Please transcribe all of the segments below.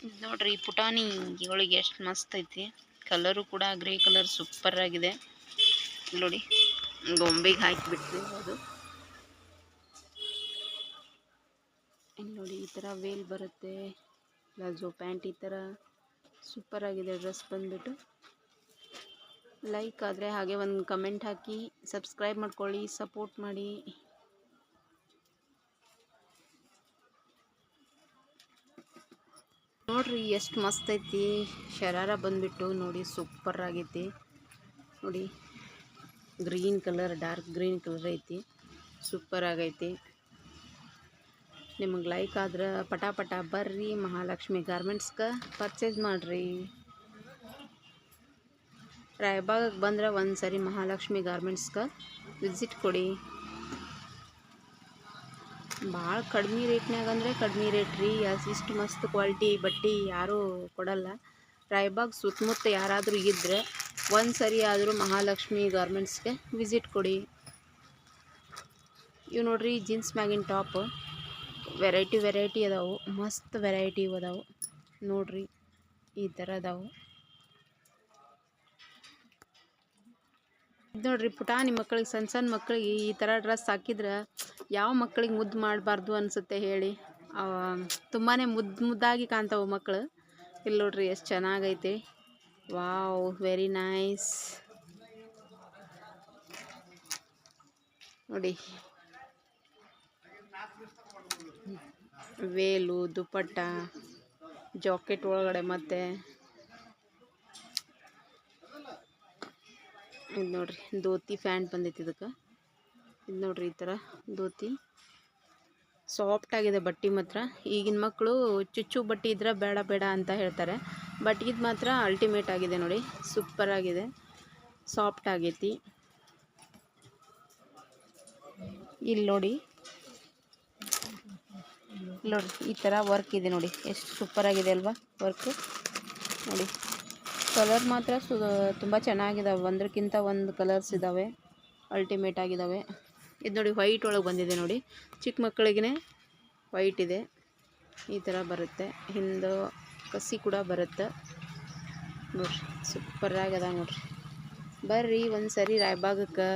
ಇದ್ ನೋಡ್ರಿ ಪುಟಾಣಿ ಒಳಗೆ ಎಷ್ಟು ಮಸ್ತ್ ಐತಿ. ಕಲರು ಕೂಡ ಗ್ರೇ ಕಲರ್ ಸೂಪರ್ ಆಗಿದೆ ನೋಡಿ. ಗೊಂಬೆಗೆ ಹಾಕಿಬಿಟ್ರಿ ಅದು. ಇಲ್ಲಿ ನೋಡಿ ಈ ಥರ ವೇಲ್ ಬರುತ್ತೆ, ಪ್ಲಾಜೋ ಪ್ಯಾಂಟ್ ಈ ಥರ ಸೂಪರ್ ಆಗಿದೆ ಡ್ರೆಸ್ ಬಂದ್ಬಿಟ್ಟು. ಲೈಕ್ ಆದರೆ ಹಾಗೆ ಒಂದು ಕಮೆಂಟ್ ಹಾಕಿ, ಸಬ್ಸ್ಕ್ರೈಬ್ ಮಾಡ್ಕೊಳ್ಳಿ, ಸಪೋರ್ಟ್ ಮಾಡಿ. ನೋಡ್ರಿ ಎಷ್ಟು ಮಸ್ತ್ ಐತಿ. ಶರಾರ ಬಂದ್ಬಿಟ್ಟು ನೋಡಿ ಸೂಪರ್ ಆಗೈತಿ ನೋಡಿ. Green colour, dark green colour ಐತಿ, ಸೂಪರ್ ಆಗೈತಿ. ನಿಮಗೆ ಲೈಕ್ ಆದ್ರೆ ಪಟಾಪಟ ಬರ್ರಿ ಮಹಾಲಕ್ಷ್ಮಿ ಗಾರ್ಮೆಂಟ್ಸ್ಗೆ ಪರ್ಚೇಸ್ ಮಾಡಿರಿ. ರಾಯಬಾಗಕ್ಕೆ ಬಂದ್ರೆ ಒಂದು ಸರಿ ಮಹಾಲಕ್ಷ್ಮಿ ಗಾರ್ಮೆಂಟ್ಸ್ಗೆ ವಿಸಿಟ್ ಕೊಡಿ. ಭಾಳ ಕಡಿಮೆ ರೇಟ್ನಾಗ ಅಂದರೆ ಕಡಿಮೆ ರೇಟ್ ರೀ. ಇಷ್ಟು ಮಸ್ತ್ ಕ್ವಾಲಿಟಿ ಬಟ್ಟೆ ಯಾರೂ ಕೊಡಲ್ಲ. ರಾಯಬಾಗ್ ಸುತ್ತಮುತ್ತ ಯಾರಾದರೂ ಇದ್ದರೆ ಒಂದು ಸರಿ ಆದರೂ ಮಹಾಲಕ್ಷ್ಮಿ ಗಾರ್ಮೆಂಟ್ಸ್ಗೆ ವಿಸಿಟ್ ಕೊಡಿ. ಇವು ನೋಡ್ರಿ ಜೀನ್ಸ್ ಮ್ಯಾಗಿನ ಟಾಪ್ ವೆರೈಟಿ ಅದಾವು, ಮಸ್ತ್ ವೆರೈಟಿ ಅದಾವು ನೋಡ್ರಿ. ಈ ಥರ ಅದಾವು ನೋಡ್ರಿ. ಪುಟಾಣಿ ಮಕ್ಕಳಿಗೆ, ಸಣ್ಣ ಮಕ್ಕಳಿಗೆ ಈ ಥರ ಡ್ರೆಸ್ ಹಾಕಿದ್ರೆ ಯಾವ ಮಕ್ಕಳಿಗೆ ಮುದ್ದು ಮಾಡಬಾರ್ದು ಅನಿಸುತ್ತೆ ಹೇಳಿ. ತುಂಬಾ ಮುದ್ದಾಗಿ ಕಾಣ್ತಾವೆ ಮಕ್ಕಳು. ಇಲ್ಲಿ ನೋಡ್ರಿ ಎಷ್ಟು ಚೆನ್ನಾಗೈತೆ. ವಾವ್, ವೆರಿ ನೈಸ್ ನೋಡಿ. ವೇಲು, ದುಪಟ್ಟ, ಜಾಕೆಟ್ ಒಳಗಡೆ ಮತ್ತೆ ಇದು ನೋಡ್ರಿ ಧೋತಿ ಪ್ಯಾಂಟ್ ಬಂದೈತಿ ಇದಕ್ಕೆ. ಇದು ನೋಡ್ರಿ ಈ ಥರ ಧೋತಿ ಸಾಫ್ಟ್ ಆಗಿದೆ ಬಟ್ಟೆ ಮಾತ್ರ. ಈಗಿನ ಮಕ್ಕಳು ಚುಚ್ಚು ಬಟ್ಟೆ ಇದ್ರೆ ಬೇಡ ಬೇಡ ಅಂತ ಹೇಳ್ತಾರೆ, ಬಟ್ ಇದು ಮಾತ್ರ ಅಲ್ಟಿಮೇಟ್ ಆಗಿದೆ ನೋಡಿ, ಸೂಪರ್ ಆಗಿದೆ, ಸಾಫ್ಟ್ ಆಗೈತಿ. ಇಲ್ಲಿ ನೋಡಿ ಈ ಥರ ವರ್ಕ್ ಇದೆ ನೋಡಿ, ಎಷ್ಟು ಸೂಪರ್ ಆಗಿದೆ ಅಲ್ವಾ ವರ್ಕು ನೋಡಿ. ಕಲರ್ ಮಾತ್ರ ತುಂಬ ಚೆನ್ನಾಗಿದ್ದಾವೆ, ಒಂದಕ್ಕಿಂತ ಒಂದು ಕಲರ್ಸ್ ಇದ್ದಾವೆ, ಅಲ್ಟಿಮೇಟ್ ಆಗಿದ್ದಾವೆ. ಇದು ನೋಡಿ ವೈಟ್ ಒಳಗೆ ಬಂದಿದೆ ನೋಡಿ, ಚಿಕ್ಕ ಮಕ್ಕಳಿಗೆ ವೈಟ್ ಇದೆ, ಈ ಥರ ಬರುತ್ತೆ. ಹಿಂದೆ ಕಸಿ ಕೂಡ ಬರುತ್ತೆ ನೋಡ್ರಿ, ಸೂಪರಾಗದ ನೋಡ್ರಿ. ಬರ್ರಿ ಒಂದು ಸರಿ ರಾಯಬಾಗಕ್ಕೆ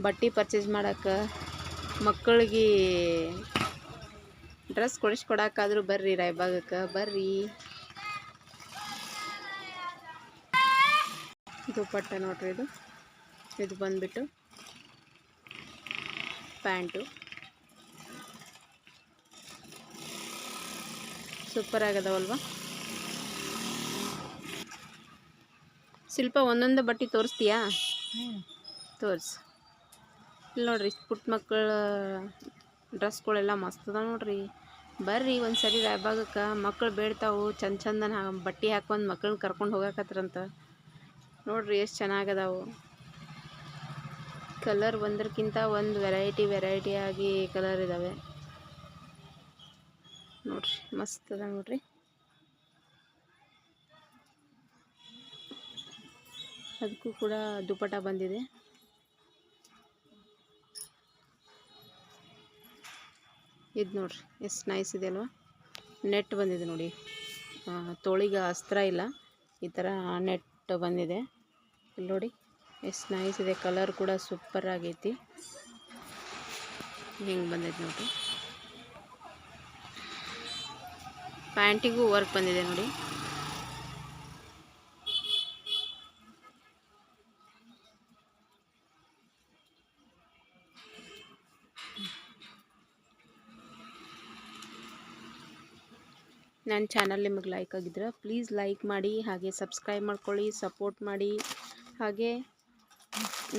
ಬಟ್ಟೆ ಪರ್ಚೇಸ್ ಮಾಡೋಕ್ಕೆ, ಮಕ್ಕಳಿಗೆ ಡ್ರೆಸ್ ಕೊಡಿಸ್ಕೊಡಕ್ಕಾದ್ರೂ ಬರ್ರಿ ರಾಯಬಾಗಕ್ಕೆ ಬರ್ರಿ. ದುಪಟ್ಟ ನೋಡ್ರಿ, ಇದು ಬಂದ್ಬಿಟ್ಟು ಪ್ಯಾಂಟು, ಸೂಪರ್ ಆಗದವಲ್ವಾ. ಶಿಲ್ಪ ಒಂದೊಂದು ಬಟ್ಟೆ ತೋರಿಸ್ತೀಯಾ? ತೋರಿಸು. ಇಲ್ಲಿ ನೋಡ್ರಿ ಪುಟ್ಟ ಮಕ್ಕಳ ಡ್ರೆಸ್ಗಳೆಲ್ಲ ಮಸ್ತ್ ಅದ ನೋಡ್ರಿ. ಬರ್ರಿ ಒಂದು ಸರಿ ರಾಯಬಾಗಕ್ಕೆ, ಮಕ್ಕಳು ಬೇಡ್ತಾವು ಚಂದನ ಬಟ್ಟೆ ಹಾಕೊಂಡು ಮಕ್ಕಳನ್ನ ಕರ್ಕೊಂಡು ಹೋಗಕತ್ರಂತ ನೋಡ್ರಿ, ಎಷ್ಟು ಚೆನ್ನಾಗದಾವು. ಕಲರ್ ಒಂದಕ್ಕಿಂತ ಒಂದು ವೆರೈಟಿ ಆಗಿ ಕಲರ್ ಇದ್ದಾವೆ ನೋಡ್ರಿ, ಮಸ್ತ್ ಅದ ನೋಡ್ರಿ. ಅದಕ್ಕೂ ಕೂಡ ದುಪಟ್ಟ ಬಂದಿದೆ. ಇದು ನೋಡ್ರಿ ಎಷ್ಟು ನೈಸ್ ಇದೆ ಅಲ್ವಾ. ನೆಟ್ ಬಂದಿದೆ ನೋಡಿ, ತೋಳಿಗೆ ಅಸ್ತ್ರ ಇಲ್ಲ, ಈ ಥರ ನೆಟ್ ಬಂದಿದೆ. ಇಲ್ಲಿ ನೋಡಿ ಎಷ್ಟು ನೈಸ್ ಇದೆ, ಕಲರ್ ಕೂಡ ಸೂಪರ್ ಆಗೈತಿ. ಹಿಂಗೆ ಬಂದೈತೆ ನೋಡ್ರಿ. ಪ್ಯಾಂಟಿಗೂ ವರ್ಕ್ ಬಂದಿದೆ ನೋಡಿ. ನನ್ನ ಚಾನಲ್ ನಿಮಗೆ ಲೈಕ್ ಆಗಿದ್ರೆ ಪ್ಲೀಸ್ ಲೈಕ್ ಮಾಡಿ, ಹಾಗೆ ಸಬ್ಸ್ಕ್ರೈಬ್ ಮಾಡ್ಕೊಳ್ಳಿ, ಸಪೋರ್ಟ್ ಮಾಡಿ, ಹಾಗೆ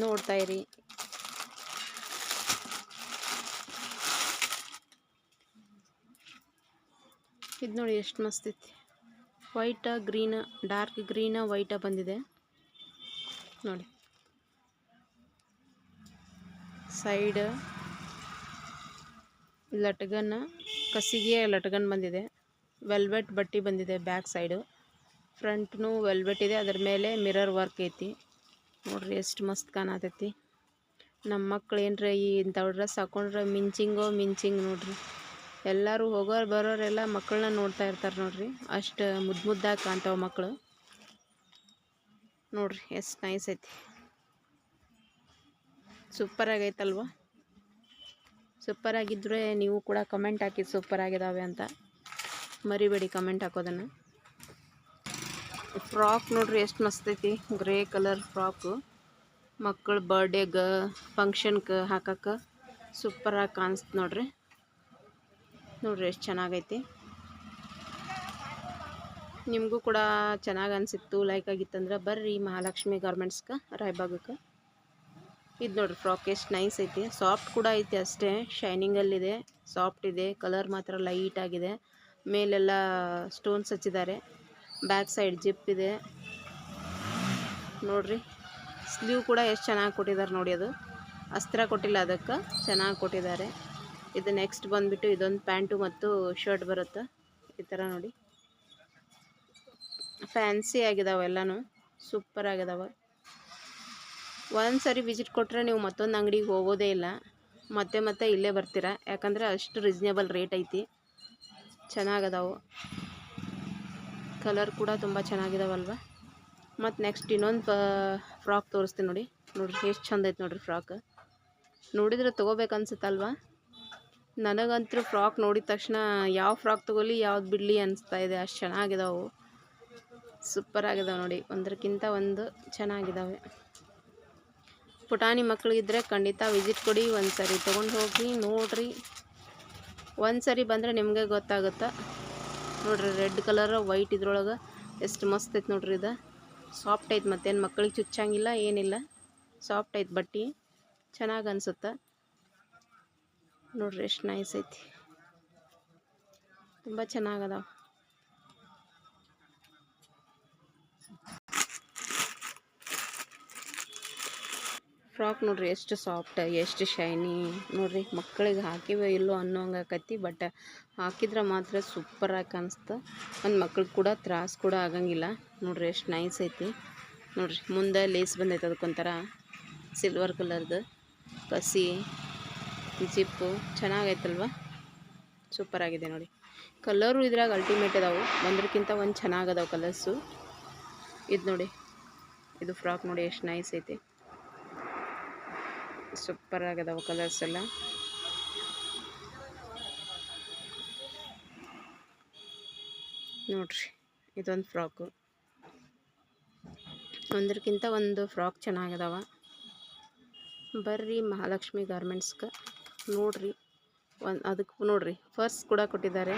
ನೋಡ್ತಾ ಇರಿ. ಇದು ನೋಡಿ ಎಷ್ಟು ಮಸ್ತ್ ಐತಿ. ವೈಟ ಗ್ರೀನ್, ಡಾರ್ಕ್ ಗ್ರೀನ್ ವೈಟ ಬಂದಿದೆ ನೋಡಿ. ಸೈಡ್ ಲಟ್ಗನ್, ಕಸಿಗೆ ಲಟ್ಗನ್ ಬಂದಿದೆ. ವೆಲ್ವೆಟ್ ಬಟ್ಟೆ ಬಂದಿದೆ ಬ್ಯಾಕ್ ಸೈಡು, ಫ್ರಂಟ್ನು ವೆಲ್ವೆಟ್ ಇದೆ, ಅದರ ಮೇಲೆ ಮಿರರ್ ವರ್ಕ್ ಐತಿ ನೋಡ್ರಿ, ಎಷ್ಟು ಮಸ್ತ್ ಕಾಣತೈತಿ. ನಮ್ಮ ಮಕ್ಳು ಏನರ ಇಂಥವು ಡ್ರೆಸ್ ಹಾಕೊಂಡ್ರೆ ಮಿಂಚಿಂಗ್ ನೋಡ್ರಿ, ಎಲ್ಲರೂ ಹೋಗೋರು ಬರೋರೆಲ್ಲ ಮಕ್ಕಳನ್ನ ನೋಡ್ತಾ ಇರ್ತಾರೆ ನೋಡ್ರಿ. ಅಷ್ಟು ಮುದ್ದಾಗಿ ಕಾಣ್ತಾವೆ ಮಕ್ಕಳು. ನೋಡ್ರಿ ಎಷ್ಟು ನೈಸ್ ಐತಿ. ಸೂಪರ್ ಆಗೈತಲ್ವ? ಸೂಪರ್ ಆಗಿದ್ದರೆ ನೀವು ಕೂಡ ಕಮೆಂಟ್ ಹಾಕಿ ಸೂಪರ್ ಆಗಿದ್ದಾವೆ ಅಂತ. ಮರಿಬೇಡಿ ಕಮೆಂಟ್ ಹಾಕೋದನ್ನು. ಫ್ರಾಕ್ ನೋಡ್ರಿ ಎಷ್ಟು ಮಸ್ತ್ ಐತಿ. Grey colour frock. ಮಕ್ಕಳು ಬರ್ಡೇಗೆ ಫಂಕ್ಷನ್ಗೆ ಹಾಕಕ್ಕೆ ಸೂಪರಾಗಿ ಕಾಣಿಸ್ತು ನೋಡ್ರಿ. ನೋಡ್ರಿ ಎಷ್ಟು ಚೆನ್ನಾಗೈತಿ. ನಿಮಗೂ ಕೂಡ ಚೆನ್ನಾಗಿ ಅನಿಸಿತ್ತು, ಲೈಕ್ ಆಗಿತ್ತಂದ್ರೆ ಬರ್ರಿ ಮಹಾಲಕ್ಷ್ಮಿ ಗಾರ್ಮೆಂಟ್ಸ್ಗೆ ರಾಯಬಾಗಕ್ಕೆ. ಇದು ನೋಡ್ರಿ ಫ್ರಾಕ್ ಎಷ್ಟು ನೈಸ್ ಐತಿ. ಸಾಫ್ಟ್ ಕೂಡ ಐತಿ, ಅಷ್ಟೇ ಶೈನಿಂಗಲ್ಲಿದೆ, ಸಾಫ್ಟ್ ಇದೆ. ಕಲರ್ ಮಾತ್ರ ಲೈಟ್ ಆಗಿದೆ. ಮೇಲೆಲ್ಲ ಸ್ಟೋನ್ಸ್ ಹಚ್ಚಿದ್ದಾರೆ. ಬ್ಯಾಕ್ ಸೈಡ್ ಜಿಪ್ ಇದೆ ನೋಡ್ರಿ. ಸ್ಲೀವ್ ಕೂಡ ಎಷ್ಟು ಚೆನ್ನಾಗಿ ಕೊಟ್ಟಿದ್ದಾರೆ ನೋಡಿ. ಅದು ಅಸ್ತ್ರ ಕೊಟ್ಟಿಲ್ಲ, ಅದಕ್ಕೆ ಚೆನ್ನಾಗಿ ಕೊಟ್ಟಿದ್ದಾರೆ. ಇದು ನೆಕ್ಸ್ಟ್ ಬಂದುಬಿಟ್ಟು ಇದೊಂದು ಪ್ಯಾಂಟು ಮತ್ತು ಶರ್ಟ್ ಬರುತ್ತೆ ಈ ಥರ ನೋಡಿ. ಫ್ಯಾನ್ಸಿ ಆಗಿದಾವೆ ಎಲ್ಲನೂ, ಸೂಪರ್ ಆಗಿದಾವೆ. ಒಂದು ಸರಿ ವಿಸಿಟ್ ಕೊಟ್ಟರೆ ನೀವು ಮತ್ತೊಂದು ಅಂಗಡಿಗೆ ಹೋಗೋದೇ ಇಲ್ಲ, ಮತ್ತೆ ಮತ್ತೆ ಇಲ್ಲೇ ಬರ್ತೀರಾ. ಯಾಕಂದರೆ ಅಷ್ಟು ರೀಸ್ನೇಬಲ್ ರೇಟ್ ಐತಿ. ಚೆನ್ನಾಗದಾವು. ಕಲರ್ ಕೂಡ ತುಂಬ ಚೆನ್ನಾಗಿದಾವಲ್ವ. ಮತ್ತು ನೆಕ್ಸ್ಟ್ ಇನ್ನೊಂದು ಫ್ರಾಕ್ ತೋರಿಸ್ತೀನಿ ನೋಡಿ. ನೋಡಿರಿ ಎಷ್ಟು ಚಂದ ಐತೆ ನೋಡಿರಿ ಫ್ರಾಕ್. ನೋಡಿದ್ರೆ ತೊಗೋಬೇಕನ್ಸುತ್ತಲ್ವ? ನನಗಂತೂ ಫ್ರಾಕ್ ನೋಡಿದ ತಕ್ಷಣ ಯಾವ ಫ್ರಾಕ್ ತೊಗೊಲಿ ಯಾವ್ದು ಬಿಡಲಿ ಅನಿಸ್ತಾ ಇದೆ. ಅಷ್ಟು ಚೆನ್ನಾಗಿದಾವೆ, ಸೂಪರ್ ಆಗಿದಾವೆ ನೋಡಿ. ಒಂದಕ್ಕಿಂತ ಒಂದು ಚೆನ್ನಾಗಿದ್ದಾವೆ. ಪುಟಾಣಿ ಮಕ್ಕಳಿದ್ರೆ ಖಂಡಿತ ವಿಸಿಟ್ ಕೊಡಿ. ಒಂದು ಸರಿ ತೊಗೊಂಡು ಹೋಗಿ ನೋಡಿರಿ. ಒಂದು ಸರಿ ಬಂದರೆ ನಿಮಗೆ ಗೊತ್ತಾಗುತ್ತೆ ನೋಡಿರಿ. ರೆಡ್ ಕಲರ್ ವೈಟ್ ಇದ್ರೊಳಗೆ ಎಷ್ಟು ಮಸ್ತ್ ಐತೆ ನೋಡ್ರಿ. ಇದು ಸಾಫ್ಟ್ ಐತೆ, ಮತ್ತೇನು ಮಕ್ಕಳಿಗೆ ಚುಚ್ಚಂಗಿಲ್ಲ ಏನಿಲ್ಲ. ಸಾಫ್ಟ್ ಐತೆ ಬಟ್ಟೆ, ಚೆನ್ನಾಗಿ ಅನಿಸುತ್ತೆ ನೋಡ್ರಿ. ಎಷ್ಟು ನೈಸ್ ಐತಿ, ತುಂಬ ಚೆನ್ನಾಗದಾವ. ಫ್ರಾಕ್ ನೋಡ್ರಿ ಎಷ್ಟು ಸಾಫ್ಟ್, ಎಷ್ಟು ಶೈನಿ ನೋಡ್ರಿ. ಮಕ್ಕಳಿಗೆ ಹಾಕಿವೆ ಇಲ್ಲೋ ಅನ್ನೋಂಗೆ ಆಕತಿ, ಬಟ್ ಹಾಕಿದ್ರೆ ಮಾತ್ರ ಸೂಪರಾಗಿ ಕಾಣಿಸ್ತು. ಒಂದು ಮಕ್ಳಿಗೆ ಕೂಡ ತ್ರಾಸ ಕೂಡ ಆಗಂಗಿಲ್ಲ ನೋಡ್ರಿ. ಎಷ್ಟು ನೈಸ್ ಐತಿ ನೋಡ್ರಿ. ಮುಂದೆ ಲೇಸ್ ಬಂದೈತೆ, ಅದಕ್ಕೊಂಥರ ಸಿಲ್ವರ್ ಕಲರ್ದು ಕಸಿ ಜಿಪ್ಪು ಚೆನ್ನಾಗೈತಲ್ವ. ಸೂಪರಾಗಿದೆ ನೋಡಿ. ಕಲರು ಇದ್ರಾಗ ಅಲ್ಟಿಮೇಟ್ ಅದಾವೆ, ಒಂದಕ್ಕಿಂತ ಒಂದು ಚೆನ್ನಾಗದಾವೆ ಕಲರ್ಸು. ಇದು ನೋಡಿ, ಇದು ಫ್ರಾಕ್ ನೋಡಿ ಎಷ್ಟು ನೈಸ್ ಐತಿ. ಸೂಪರ್ ಆಗದಾವೆ ಕಲರ್ಸ್ ಎಲ್ಲ. ನೋಡ್ರಿ ಇದೊಂದು ಫ್ರಾಕು, ಒಂದಕ್ಕಿಂತ ಒಂದು ಫ್ರಾಕ್ ಚೆನ್ನಾಗದಾವ. ಬರ್ರಿ ಮಹಾಲಕ್ಷ್ಮಿ ಗಾರ್ಮೆಂಟ್ಸ್ಗೆ ನೋಡ್ರಿ. ಅದಕ್ಕೆ ನೋಡ್ರಿ ಫರ್ಸ್ ಕೂಡ ಕೊಟ್ಟಿದ್ದಾರೆ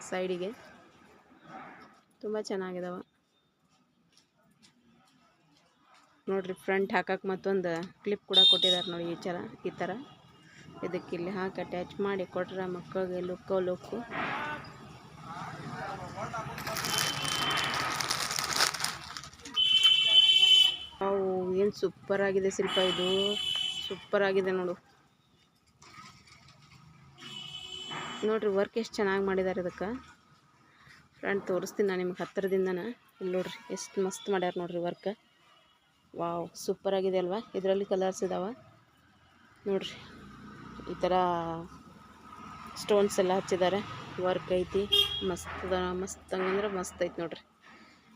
ಸೈಡಿಗೆ, ತುಂಬ ಚೆನ್ನಾಗಿದಾವೆ ನೋಡ್ರಿ. ಫ್ರಂಟ್ ಹಾಕಕ್ಕೆ ಮತ್ತೊಂದು ಕ್ಲಿಪ್ ಕೂಡ ಕೊಟ್ಟಿದ್ದಾರೆ ನೋಡಿ. ಈ ಥರ ಇದಕ್ಕೆ ಇಲ್ಲಿ ಹಾಕಿ ಅಟ್ಯಾಚ್ ಮಾಡಿ ಕೊಟ್ರೆ ಮಕ್ಕಳಿಗೆ ಲುಕ್ಕು. ಅವು ಏನು ಸೂಪರ್ ಆಗಿದೆ ಶಿಲ್ಪ, ಇದು ಸೂಪರ್ ಆಗಿದೆ ನೋಡು. ನೋಡ್ರಿ ವರ್ಕ್ ಎಷ್ಟು ಚೆನ್ನಾಗಿ ಮಾಡಿದ್ದಾರೆ ಇದಕ್ಕೆ. ಫ್ರಂಟ್ ತೋರಿಸ್ತೀನಿ ನಾನು ನಿಮ್ಗೆ ಹತ್ತಿರದಿಂದನೇ. ಇಲ್ಲಿ ನೋಡ್ರಿ ಎಷ್ಟು ಮಸ್ತ್ ಮಾಡ್ಯಾರ ನೋಡ್ರಿ ವರ್ಕ್. ವಾವ್, ಸೂಪರ್ ಆಗಿದೆ ಅಲ್ವಾ. ಇದರಲ್ಲಿ ಕಲರ್ಸ್ ಇದಾವೆ ನೋಡ್ರಿ. ಈ ಥರ ಸ್ಟೋನ್ಸ್ ಎಲ್ಲ ಹಚ್ಚಿದ್ದಾರೆ, ವರ್ಕ್ ಐತಿ. ಮಸ್ತ್ ಹಂಗಂದ್ರೆ ಮಸ್ತ್ ಐತಿ ನೋಡ್ರಿ.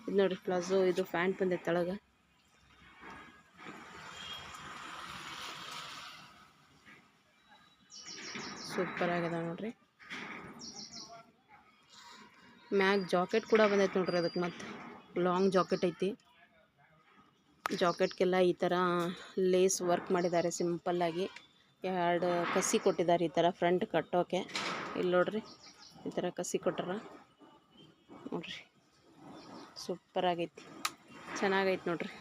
ಇದು ನೋಡ್ರಿ ಪ್ಲಾಜೋ, ಇದು ಪ್ಯಾಂಟ್ ಬಂದೈತೆ ತೆಳಗೆ. ಸೂಪರ್ ಆಗಿದೆ ನೋಡ್ರಿ. ಮ್ಯಾಗ್ ಜಾಕೆಟ್ ಕೂಡ ಬಂದೈತೆ ನೋಡ್ರಿ. ಅದಕ್ಕೆ ಮತ್ತೆ ಲಾಂಗ್ ಜಾಕೆಟ್ ಐತಿ. ಜಾಕೆಟ್ಗೆಲ್ಲ ಈ ಥರ ಲೇಸ್ ವರ್ಕ್ ಮಾಡಿದ್ದಾರೆ ಸಿಂಪಲ್ಲಾಗಿ. 2 ಕಸಿ ಕೊಟ್ಟಿದ್ದಾರೆ ಈ ಥರ ಫ್ರಂಟ್ ಕಟ್ಟೋಕೆ. ಇಲ್ಲಿ ನೋಡ್ರಿ ಈ ಥರ ಕಸಿ ಕೊಟ್ಟಾರ ನೋಡ್ರಿ. ಸೂಪರ್ ಆಗೈತಿ, ಚೆನ್ನಾಗೈತಿ ನೋಡ್ರಿ.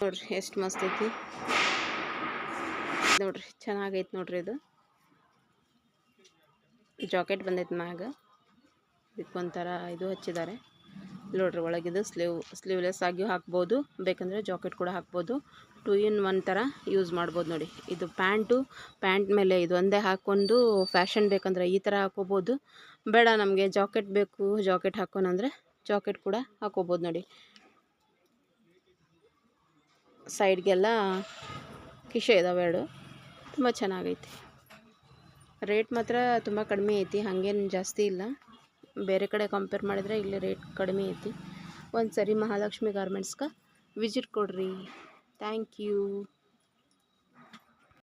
ನೋಡ್ರಿ ಎಷ್ಟು ಮಸ್ತ್ ಐತಿ ನೋಡ್ರಿ. ಚೆನ್ನಾಗೈತಿ ನೋಡ್ರಿ. ಇದು ಜಾಕೆಟ್ ಬಂದೈತೆ ಮ್ಯಾಗ. ಇದಕ್ಕೊಂಥರ ಇದು ಹಚ್ಚಿದ್ದಾರೆ ನೋಡ್ರಿ. ಒಳಗಿದು ಸ್ಲೀವ್ಲೆಸ್ ಆಗಿ ಹಾಕ್ಬೋದು, ಬೇಕಂದರೆ ಜಾಕೆಟ್ ಕೂಡ ಹಾಕ್ಬೋದು. 2 in 1 ಥರ ಯೂಸ್ ಮಾಡ್ಬೋದು ನೋಡಿ. ಇದು ಪ್ಯಾಂಟ್ ಮೇಲೆ ಇದು ಒಂದೇ ಹಾಕ್ಕೊಂಡು ಫ್ಯಾಷನ್ ಬೇಕಂದ್ರೆ ಈ ಥರ ಹಾಕೋಬೋದು. ಬೇಡ ನಮಗೆ ಜಾಕೆಟ್ ಬೇಕು, ಜಾಕೆಟ್ ಹಾಕೋಣಂದರೆ ಜಾಕೆಟ್ ಕೂಡ ಹಾಕೋಬೋದು ನೋಡಿ. ಸೈಡ್ಗೆಲ್ಲ ಕಿಶೆ ಇದಾವೆ 2, ತುಂಬ ಚೆನ್ನಾಗೈತಿ. ರೇಟ್ ಮಾತ್ರ ತುಂಬ ಕಡಿಮೆ ಐತಿ, ಹಾಗೇನು ಜಾಸ್ತಿ ಇಲ್ಲ. ಬೇರೆ ಕಡೆ ಕಂಪೇರ್ ಮಾಡಿದರೆ ಇಲ್ಲಿ ರೇಟ್ ಕಡಿಮೆ ಐತಿ. ಒಂದು ಸರಿ ಮಹಾಲಕ್ಷ್ಮಿ ಗಾರ್ಮೆಂಟ್ಸ್ಗೆ ವಿಸಿಟ್ ಕೊಡ್ರಿ. Thank you.